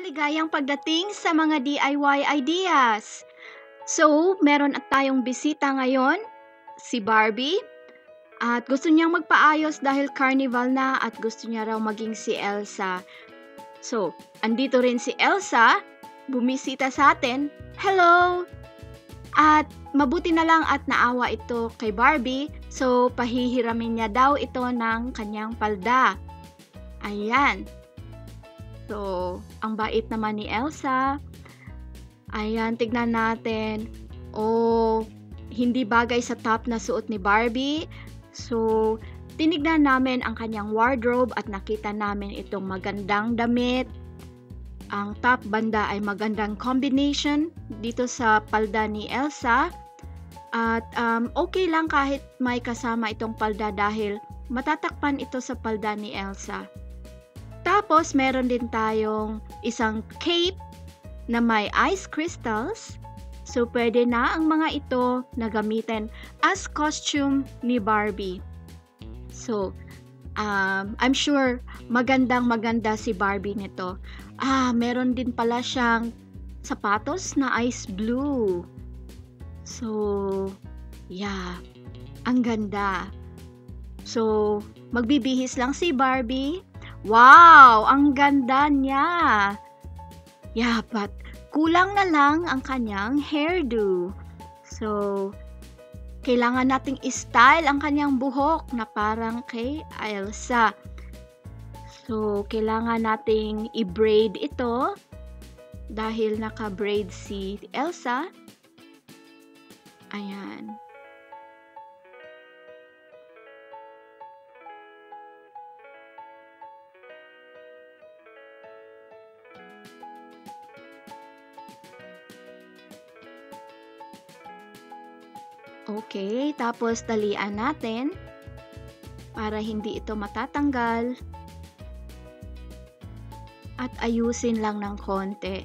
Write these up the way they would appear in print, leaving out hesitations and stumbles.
Maligayang pagdating sa mga DIY ideas. So, meron at tayong bisita ngayon, si Barbie. At gusto niyang magpaayos dahil carnival na at gusto niya raw maging si Elsa. So, andito rin si Elsa, bumisita sa atin. Hello! At mabuti na lang at naawa ito kay Barbie. So, pahihiramin niya daw ito ng kanyang palda. Ayan. So, ang bait naman ni Elsa. Ayan, tignan natin. Oh, hindi bagay sa top na suot ni Barbie. So, tinignan namin ang kanyang wardrobe at nakita namin itong magandang damit. Ang top banda ay magandang combination dito sa palda ni Elsa. At okay lang kahit may kasama itong palda dahil matatakpan ito sa palda ni Elsa. Tapos, meron din tayong isang cape na may ice crystals. So, pwede na ang mga ito na gamitin as costume ni Barbie. So, I'm sure magandang-maganda si Barbie nito. Meron din pala siyang sapatos na ice blue. So, yeah, ang ganda. So, magbibihis lang si Barbie. Wow! Ang ganda niya! Yeah, but kulang na lang ang kanyang hairdo. So, kailangan nating i-style ang kanyang buhok na parang kay Elsa. So, kailangan nating i-braid ito dahil naka-braid si Elsa. Ayan. Okay, tapos talian natin para hindi ito matatanggal. At ayusin lang ng konti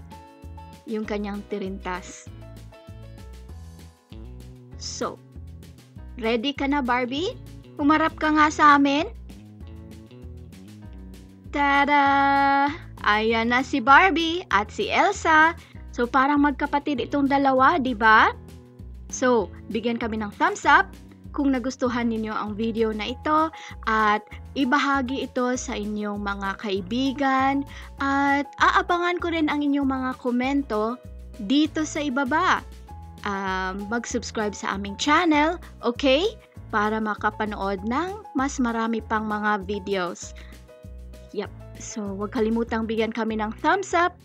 yung kanyang tirintas. So, ready ka na, Barbie? Humarap ka nga sa amin. Tada! Ayan na si Barbie at si Elsa. So, parang magkapatid itong dalawa, di ba? So, bigyan kami ng thumbs up kung nagustuhan ninyo ang video na ito at ibahagi ito sa inyong mga kaibigan at aabangan ko rin ang inyong mga komento dito sa ibaba. Mag-subscribe sa aming channel, okay? Para makapanood ng mas marami pang mga videos. Yep. So, huwag kalimutang bigyan kami ng thumbs up